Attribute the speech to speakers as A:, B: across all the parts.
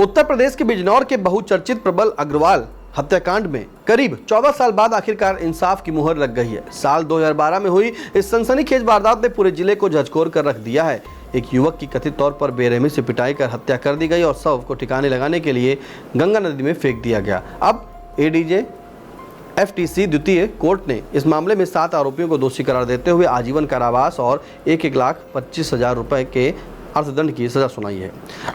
A: उत्तर प्रदेश के बिजनौर के बहुचर्चित प्रबल अग्रवाल हत्याकांड में करीब 14 साल बाद आखिरकार इंसाफ की मुहर लग गई है। साल 2012 में हुई इस सनसनीखेज वारदात ने पूरे जिले को झकझोर कर रख दिया है। एक युवक की कथित तौर पर बेरहमी से पिटाई कर हत्या कर दी गई और शव को ठिकाने लगाने के लिए गंगा नदी में फेंक दिया गया। अब एडीजे एफटीसी द्वितीय कोर्ट ने इस मामले में 7 आरोपियों को दोषी करार देते हुए आजीवन कारावास और 1,25,000 रुपए के अर्थदंड की सजा सुनाई है।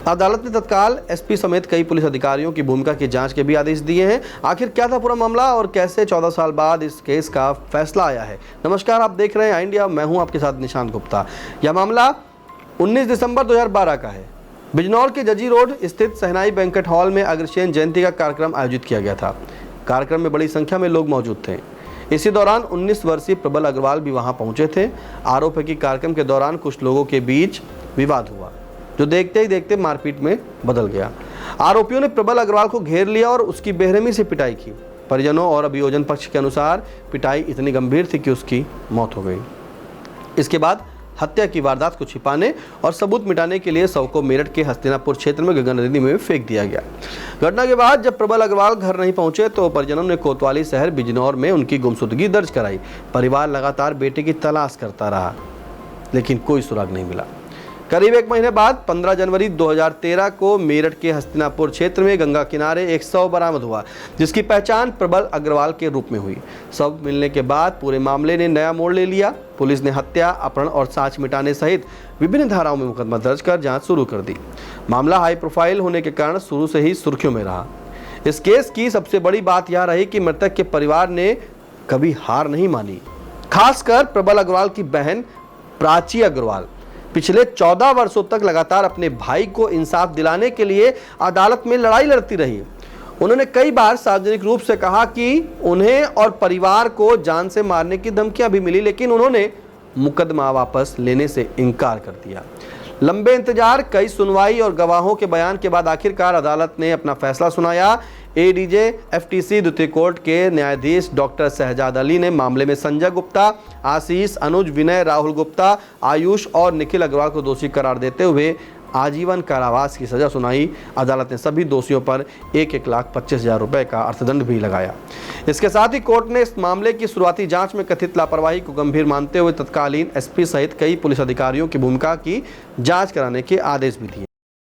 A: अदालत ने तत्काल एसपी समेत कई पुलिस अधिकारियों की भूमिका की जांच के भी आदेश दिए हैं। आखिर क्या था पूरा मामला और कैसे 14 साल बाद इस केस का फैसला आया है। नमस्कार, आप देख रहे हैं इंडिया, मैं हूं आपके साथ निशांत गुप्ता। यह मामला 19 दिसंबर 2012 का है। बिजनौर के जजी रोड स्थित सहनाई बैंक्वेट हॉल में अग्रसेन जयंती का कार्यक्रम आयोजित किया गया था। कार्यक्रम में बड़ी संख्या में लोग मौजूद थे। इसी दौरान 19 वर्षीय प्रबल अग्रवाल भी वहां पहुंचे थे। आरोप है कि कार्यक्रम के दौरान कुछ लोगों के बीच विवाद हुआ, जो देखते ही देखते मारपीट में बदल गया। आरोपियों ने प्रबल अग्रवाल को घेर लिया और उसकी बेरहमी से पिटाई की। परिजनों और अभियोजन पक्ष के अनुसार पिटाई इतनी गंभीर थी कि उसकी मौत हो गई। इसके बाद हत्या की वारदात को छिपाने और सबूत मिटाने के लिए शव को मेरठ के हस्तिनापुर क्षेत्र में गंगा नदी में फेंक दिया गया। घटना के बाद जब प्रबल अग्रवाल घर नहीं पहुंचे तो परिजनों ने कोतवाली शहर बिजनौर में उनकी गुमशुदगी दर्ज कराई। परिवार लगातार बेटे की तलाश करता रहा, लेकिन कोई सुराग नहीं मिला। करीब 1 महीने बाद 15 जनवरी 2013 को मेरठ के हस्तिनापुर क्षेत्र में गंगा किनारे एक शव बरामद हुआ, जिसकी पहचान प्रबल अग्रवाल के रूप में हुई। शव मिलने के बाद पूरे मामले ने नया मोड़ ले लिया। पुलिस ने हत्या, अपहरण और साक्ष्य मिटाने सहित विभिन्न धाराओं में मुकदमा दर्ज कर जांच शुरू कर दी। मामला हाई प्रोफाइल होने के कारण शुरू से ही सुर्खियों में रहा। इस केस की सबसे बड़ी बात यह रही कि मृतक के परिवार ने कभी हार नहीं मानी। खासकर प्रबल अग्रवाल की बहन प्राची अग्रवाल पिछले 14 वर्षों तक लगातार अपने भाई को इंसाफ दिलाने के लिए अदालत में लड़ाई लड़ती रही। उन्होंने कई बार सार्वजनिक रूप से कहा कि उन्हें और परिवार को जान से मारने की धमकियां भी मिली, लेकिन उन्होंने मुकदमा वापस लेने से इनकार कर दिया। लंबे इंतजार, कई सुनवाई और गवाहों के बयान के बाद आखिरकार अदालत ने अपना फैसला सुनाया। एडीजे एफटीसी द्वितीय कोर्ट के न्यायाधीश डॉक्टर शहजाद अली ने मामले में संजय गुप्ता, आशीष, अनुज, विनय, राहुल गुप्ता, आयुष और निखिल अग्रवाल को दोषी करार देते हुए आजीवन कारावास की सजा सुनाई। अदालत ने सभी दोषियों पर 1,25,000 रुपए का अर्थदंड भी लगाया। इसके साथ ही कोर्ट ने इस मामले की शुरुआती जांच में कथित लापरवाही को गंभीर मानते हुए तत्कालीन एसपी सहित कई पुलिस अधिकारियों की भूमिका की जांच कराने के आदेश भी दिए।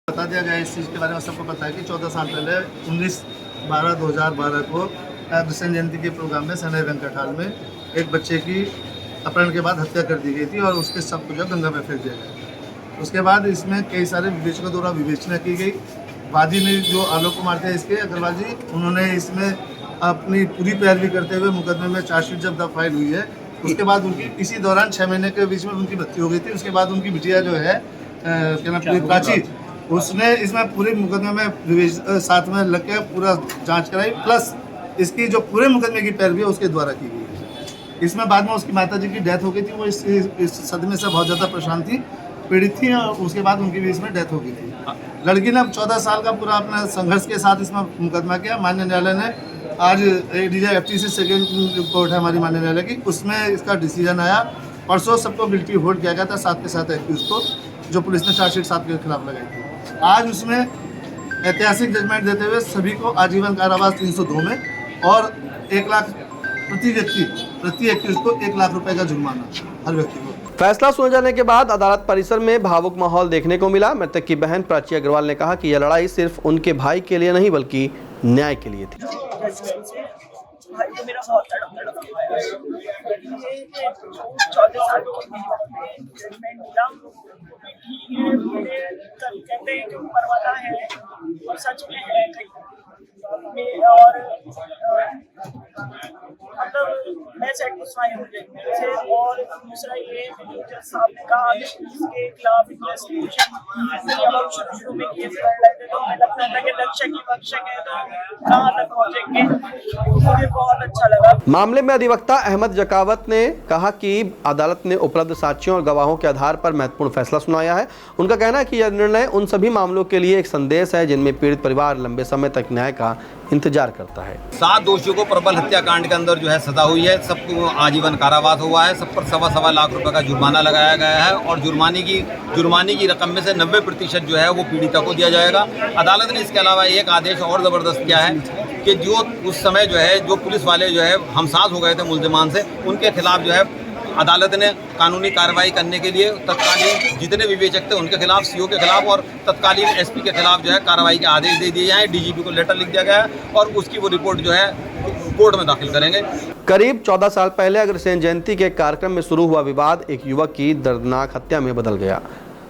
B: बता दिया गया इस चीज़ के बारे में सबको पता है कि 14 साल पहले 19/12/2012 को अग्रसेन जयंती के प्रोग्राम में सहनाई बैंक्वेट हॉल में एक बच्चे की अपहरण के बाद हत्या कर दी गई थी और उसके सब को जो गंगा में फेंक दिया गया। उसके बाद इसमें कई सारे विवेचकों द्वारा विवेचना की गई। वादी ने जो आलोक कुमार थे इसके अग्रवाल जी, उन्होंने इसमें अपनी पूरी पैरवी करते हुए मुकदमे में चार्जशीट जब फाइल हुई है, उसके बाद उनकी इसी दौरान 6 महीने के बीच में उनकी मृत्यु हो गई थी। उसके बाद उनकी बिटिया जो है क्या नाम प्राची, उसने इसमें पूरे मुकदमे में साथ में लग के पूरा जांच कराई, प्लस इसकी जो पूरे मुकदमे की पैरवी है उसके द्वारा की गई है। इसमें बाद में उसकी माताजी की डेथ हो गई थी। वो इस सदमे से बहुत ज़्यादा परेशान थी, पीड़ित थी और उसके बाद उनकी भी इसमें डेथ हो गई थी। लड़की ने 14 साल का पूरा अपना संघर्ष के साथ इसमें मुकदमा किया। माननीय न्यायालय ने आज एडीजे एफटीसी सेकेंड कोर्ट है हमारी माननीय न्यायालय की, उसमें इसका डिसीजन आया। परसों सबको गिल्टी होल्ड किया गया था 7 के 7 एक्यूज को, जो पुलिस ने चार्जशीट 7 के खिलाफ लगाई थी। आज उसमें ऐतिहासिक जजमेंट देते हुए सभी को आजीवन कारावास 302 में और 1 लाख प्रति एक्यूज को 1 लाख रुपए का जुर्माना हर व्यक्ति को।
A: फैसला सुने जाने के बाद अदालत परिसर में भावुक माहौल देखने को मिला। मृतक की बहन प्राची अग्रवाल ने कहा कि यह लड़ाई सिर्फ उनके भाई के लिए नहीं बल्कि न्याय के लिए थी।
C: भाई तो मेरा बहुत तड़प के आया। 14 साल जजमेंट मिला। कहते हैं कि ऊपर वाला है और सच में है कहीं, और मतलब मैं सेटिस्फाई हूँ से। और दूसरा ये जज साहब ने कहा कि इसके खिलाफ इन्वेस्टिगेशन शुरू में केस कर रहे थे, तो हमें लगता था कि रक्षक ही भक्षक है, तो कहाँ तक पहुँचेंगे। मुझे बहुत अच्छा लगा।
A: मामले में अधिवक्ता अहमद जकावत ने कहा कि अदालत ने उपलब्ध साक्ष्यों और गवाहों के आधार पर महत्वपूर्ण फैसला सुनाया है। उनका कहना है कि यह निर्णय उन सभी मामलों के लिए एक संदेश है जिनमें पीड़ित परिवार लंबे समय तक न्याय का इंतजार करता है।
D: 7 दोषियों को प्रबल हत्याकांड के अंदर जो है सजा हुई है। सबको आजीवन कारावास हुआ है। सब पर सवा लाख रुपए का जुर्माना लगाया गया है और जुर्माने की रकम में से 90% जो है वो पीड़िता को दिया जाएगा। अदालत ने इसके अलावा एक आदेश और ज़बरदस्त किया है कि जो उस समय जो है जो पुलिस वाले जो है हमसास हो गए थे मुल्जिमान से, उनके खिलाफ जो है अदालत ने कानूनी कार्रवाई करने के लिए तत्कालीन जितने विवेचक थे उनके खिलाफ, सीओ के खिलाफ और तत्कालीन एसपी के खिलाफ जो है कार्रवाई के आदेश दे दिए हैं। डीजीपी को लेटर लिख दिया गया है और उसकी वो रिपोर्ट जो है कोर्ट में दाखिल करेंगे।
A: करीब 14 साल पहले अग्रसेन जयंती के कार्यक्रम में शुरू हुआ विवाद एक युवक की दर्दनाक हत्या में बदल गया।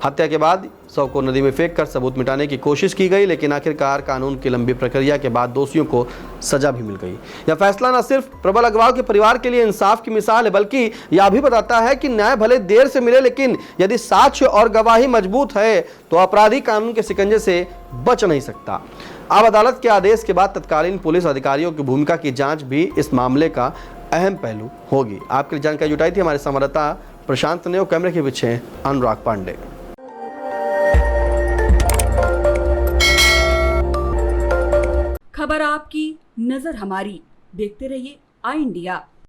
A: हत्या के बाद शव को नदी में फेंककर सबूत मिटाने की कोशिश की गई, लेकिन आखिरकार कानून की लंबी प्रक्रिया के बाद दोषियों को सजा भी मिल गई। यह फैसला न सिर्फ प्रबल अग्रवाल के परिवार के लिए इंसाफ की मिसाल है, बल्कि यह भी बताता है कि न्याय भले देर से मिले, लेकिन यदि साक्ष्य और गवाही मजबूत है तो अपराधी कानून के शिकंजे से बच नहीं सकता। अब अदालत के आदेश के बाद तत्कालीन पुलिस अधिकारियों की भूमिका की जांच भी इस मामले का अहम पहलू होगी। आपके लिए जानकारी जुटाई थी हमारे संवाददाता प्रशांत ने और कैमरे के पीछे अनुराग पांडे।
E: खबर आपकी, नजर हमारी। देखते रहिए आई इंडिया।